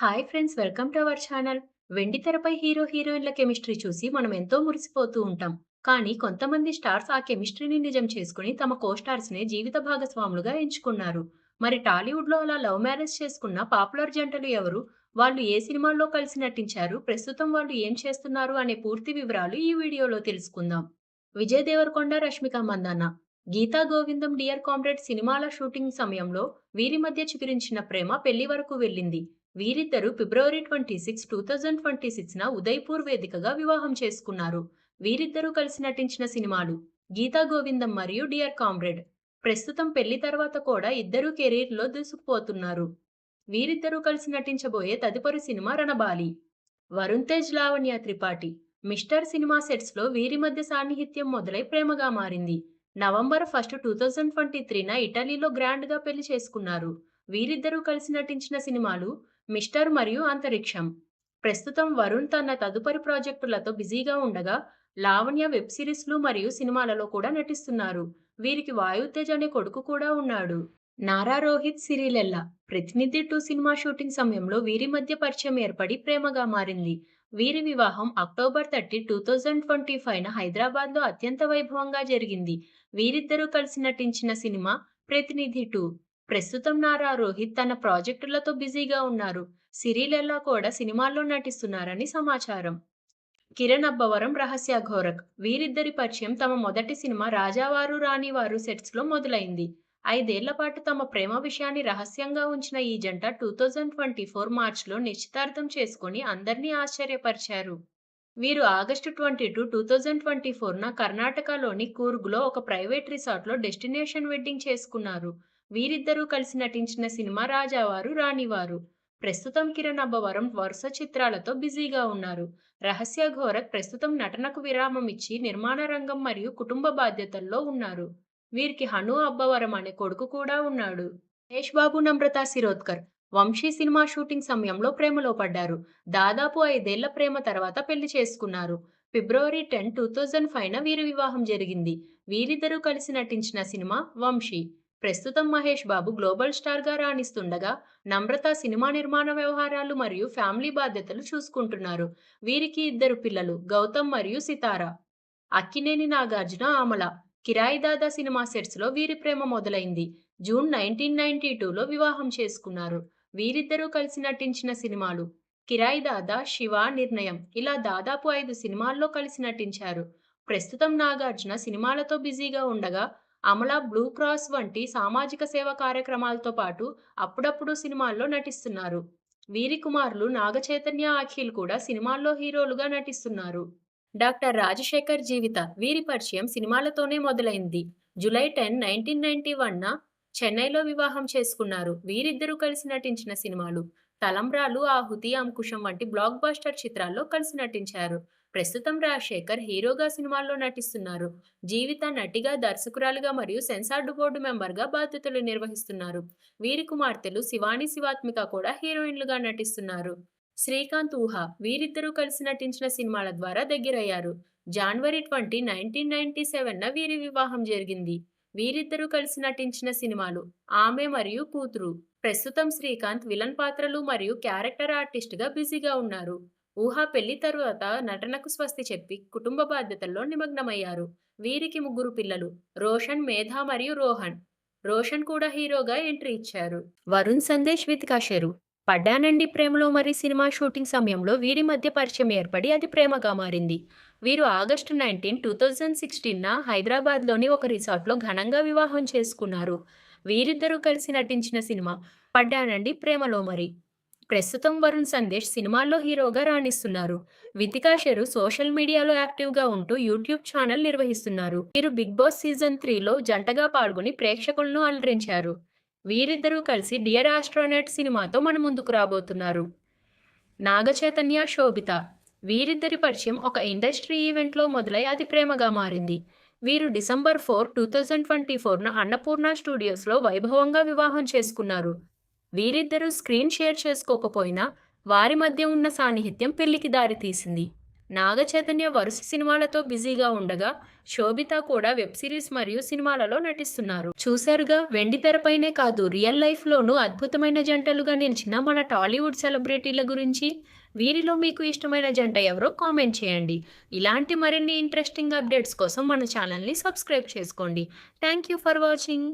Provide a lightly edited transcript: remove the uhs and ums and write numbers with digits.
Hi friends, welcome to our channel. వెండితెరపై hero హీరోయిన్ల chemistry చూసి మనం ఎంతో మురిసిపోతూ ఉంటాం. కానీ కొంతమంది స్టార్స్ ఆ కెమిస్ట్రీని నిజం చేసుకుని తమ కోస్టార్స్‌ని జీవిత భాగస్వాములుగా ఎంచుకున్నారు. మరి టాలీవుడ్‌లో అలా లవ్ మ్యారేజ్ చేసుకున్న పాపులర్ జంటలు ఎవరు? వాళ్ళు ఏ సినిమాల్లో కలిసి నటించారు? ప్రస్తుతం వాళ్ళు ఏం చేస్తున్నారు అనే పూర్తి వివరాలు ఈ వీడియోలో తెలుసుకుందాం. విజయ్ దేవరకొండ, రష్మిక మందన్న. గీతా గోవిందం, డియర్ కామ్రేడ్ సినిమాల షూటింగ్ సమయంలో వీరి మధ్య చిగురించిన ప్రేమ పెళ్లి వరకు వెళ్ళింది. వీరిద్దరూ ఫిబ్రవరి 26, 2026న ఉదయ్‌పూర్ వేదికగా వివాహం చేసుకున్నారు. వీరిద్దరూ కలిసి నటించిన సినిమాలు 'గీతా గోవిందం' మరియు 'డియర్ కామ్రేడ్'. ప్రస్తుతం పెళ్లి తర్వాత కూడా ఇద్దరూ కెరీర్‌లో దూసుకుపోతున్నారు. వీరిద్దరూ కలిసి నటించబోయే తదుపరి cinema 'Ranabaali'. Varun Tej, Lavanya Tripathi. 'Mister' cinema సెట్స్‌లో వీరి మధ్య సాన్నిహిత్యం మొదలై ప్రేమగా మారింది. నవంబర్ 1, 2023న ఇటలీలో గ్రాండ్‌గా పెళ్లి చేసుకున్నారు. వీరిద్దరూ కలిసి నటించిన సినిమాలు 'మిస్టర్' మరియు 'అంతరిక్షం'. ప్రస్తుతం వరుణ్ తన తదుపరి ప్రాజెక్టులతో బిజీగా ఉండగా, లావణ్య వెబ్ సిరీస్‌లు మరియు సినిమాలలో కూడా నటిస్తున్నారు. వీరికి వాయు తేజ్ అనే కొడుకు కూడా ఉన్నాడు. నారా రోహిత్, సిరిలెల్ల. 'ప్రతినిధి 2' సినిమా షూటింగ్ సమయంలో వీరి మధ్య పరిచయం ఏర్పడి ప్రేమగా మారింది. వీరి వివాహం అక్టోబర్ 30, 2025న హైదరాబాద్‌లో అత్యంత వైభవంగా జరిగింది. వీరిద్దరూ కలిసి నటించిన సినిమా 'ప్రతినిధి 2'. ప్రస్తుతం నారా రోహిత్ తన ప్రాజెక్టులతో బిజీగా ఉన్నారు. సిరిలెల్ల కూడా సినిమాల్లో నటిస్తున్నారని సమాచారం. కిరణ్ అబ్బవరం, రహస్య ఘోరక్. వీరిద్దరి పరిచయం తమ మొదటి సినిమా 'రాజావారు రాణివారు' సెట్స్‌లో మొదలైంది. 5 ఏళ్ల పాటు తమ ప్రేమ విషయాన్ని రహస్యంగా ఉంచిన ఈ జంట 2024 మార్చ్‌లో నిశ్చితార్థం చేసుకొని అందర్నీ ఆశ్చర్యపరిచారు. వీరు ఆగస్టు 22, 2024న కర్ణాటకలోని కూర్గ్‌లో ఒక ప్రైవేట్ రిసార్ట్‌లో డెస్టినేషన్ వెడ్డింగ్ చేసుకున్నారు. వీరిద్దరూ కలిసి నటించిన సినిమా 'రాజావారు రాణివారు'. ప్రస్తుతం కిరణ్ అబ్బవరం వరుస చిత్రాలతో బిజీగా ఉన్నారు. రహస్య ఘోరక్ ప్రస్తుతం నటనకు విరామం ఇచ్చి నిర్మాణ రంగం మరియు కుటుంబ బాధ్యతల్లో ఉన్నారు. వీరికి హను అబ్బవరం అనే కొడుకు కూడా ఉన్నాడు. మహేష్ బాబు, నమ్రత శిరోద్కర్. 'వంశీ' సినిమా షూటింగ్ సమయంలో ప్రేమలో పడ్డారు. దాదాపు 5 ఏళ్ల ప్రేమ తర్వాత పెళ్లి చేసుకున్నారు. ఫిబ్రవరి 10, 2005న వీరి వివాహం జరిగింది. వీరిద్దరూ కలిసి నటించిన సినిమా 'వంశీ'. ప్రస్తుతం మహేష్ బాబు గ్లోబల్ స్టార్‌గా రాణిస్తుండగా, నమ్రత సినిమా నిర్మాణ వ్యవహారాలు మరియు ఫ్యామిలీ బాధ్యతలు చూసుకుంటున్నారు. వీరికి ఇద్దరు పిల్లలు, గౌతమ్ మరియు సితార. అక్కినేని నాగార్జున, ఆమల. 'కిరాయి దాదా' సినిమా సెట్స్‌లో వీరి ప్రేమ మొదలైంది. జూన్ 1992లో వివాహం చేసుకున్నారు. వీరిద్దరూ కలిసి నటించిన సినిమాలు 'కిరాయి దాదా', 'శివ', 'నిర్ణయం' ఇలా దాదాపు 5 సినిమాల్లో కలిసి నటించారు. ప్రస్తుతం నాగార్జున సినిమాలతో బిజీగా ఉండగా, అమల బ్లూ క్రాస్ వంటి సామాజిక సేవా కార్యక్రమాలతో పాటు అప్పుడప్పుడు సినిమాల్లో నటిస్తున్నారు. వీరి కుమారులు నాగచైతన్య, అఖిల్ కూడా సినిమాల్లో హీరోలుగా నటిస్తున్నారు. డాక్టర్ రాజశేఖర్ జీవిత. వీరి పరిచయం సినిమాలతోనే మొదలైంది. జూలై 10, 1991న చెన్నైలో వివాహం చేసుకున్నారు. వీరిద్దరూ కలిసి నటించిన సినిమాలు 'తలంబ్రాలు', 'ఆహుతి', 'అంకుశం' వంటి బ్లాక్ బస్టర్ చిత్రాల్లో కలిసి నటించారు. ప్రస్తుతం రాజశేఖర్ హీరోగా సినిమాల్లో నటిస్తున్నారు. జీవిత నటిగా, దర్శకురాలిగా మరియు సెన్సార్ బోర్డు మెంబర్‌గా బాధ్యతలు నిర్వహిస్తున్నారు. వీరి కుమార్తెలు శివాని, శివాత్మిక కూడా హీరోయిన్‌లుగా నటిస్తున్నారు. శ్రీకాంత్, ఊహ. వీరిద్దరూ కలిసి నటించిన సినిమాల ద్వారా దగ్గరయ్యారు. జనవరి 20, 1997న వీరి వివాహం జరిగింది. వీరిద్దరూ కలిసి నటించిన సినిమాలు 'ఆమె' మరియు 'కూతురు'. ప్రస్తుతం శ్రీకాంత్ విలన్ పాత్రలు మరియు క్యారెక్టర్ ఆర్టిస్ట్‌గా బిజీగా ఉన్నారు. ఊహ పెళ్లి తరువాత నటనకు స్వస్తి చెప్పి కుటుంబ బాధ్యతల్లో నిమగ్నమయ్యారు. వీరికి ముగ్గురు పిల్లలు, రోషన్, మేధ మరియు రోహన్. రోషన్ కూడా హీరోగా ఎంట్రీ ఇచ్చారు. వరుణ్ సందేశ్, వితికా షెరు. 'పడ్డానండి ప్రేమలో' మరి సినిమా షూటింగ్ సమయంలో వీరి మధ్య పరిచయం ఏర్పడి అది ప్రేమగా మారింది. వీరు ఆగస్టు 19, 2016న హైదరాబాద్‌లోని ఒక రిసార్ట్‌లో ఘనంగా వివాహం చేసుకున్నారు. వీరిద్దరూ కలిసి నటించిన సినిమా 'పడ్డానండి ప్రేమలో' మరి. ప్రస్తుతం వరుణ్ సందేశ్ సినిమాల్లో హీరోగా రాణిస్తున్నారు. వితికా షెరు సోషల్ మీడియాలో యాక్టివ్‌గా ఉంటూ యూట్యూబ్ ఛానల్ నిర్వహిస్తున్నారు. వీరు 'బిగ్ బాస్' సీజన్ 3లో జంటగా పాల్గొని ప్రేక్షకులను అలరించారు. వీరిద్దరూ కలిసి 'డియర్ ఆస్ట్రోనట్' సినిమాతో మన ముందుకు రాబోతున్నారు. నాగచైతన్య, శోభిత. వీరిద్దరి పరిచయం ఒక ఇండస్ట్రీ ఈవెంట్‌లో మొదలై అది ప్రేమగా మారింది. వీరు డిసెంబర్ 4, 2024న అన్నపూర్ణ స్టూడియోస్‌లో వైభవంగా వివాహం చేసుకున్నారు. వీరిద్దరూ స్క్రీన్ షేర్ చేసుకోకపోయినా వారి మధ్య ఉన్న సాన్నిహిత్యం పెళ్లికి దారితీసింది. నాగ చైతన్య వరుస సినిమాలతో బిజీగా ఉండగా, శోభిత కూడా వెబ్ సిరీస్ మరియు సినిమాలలో నటిస్తున్నారు. చూశారుగా, వెండి తెరపైనే కాదు రియల్ లైఫ్‌లోనూ అద్భుతమైన జంటలుగా నిలిచిన మన టాలీవుడ్ సెలబ్రిటీల గురించి. వీరిలో మీకు ఇష్టమైన జంట ఎవరో కామెంట్ చేయండి. ఇలాంటి మరిన్ని ఇంట్రెస్టింగ్ అప్డేట్స్ కోసం మన ఛానల్‌ని సబ్స్క్రైబ్ చేసుకోండి. Thank you for watching.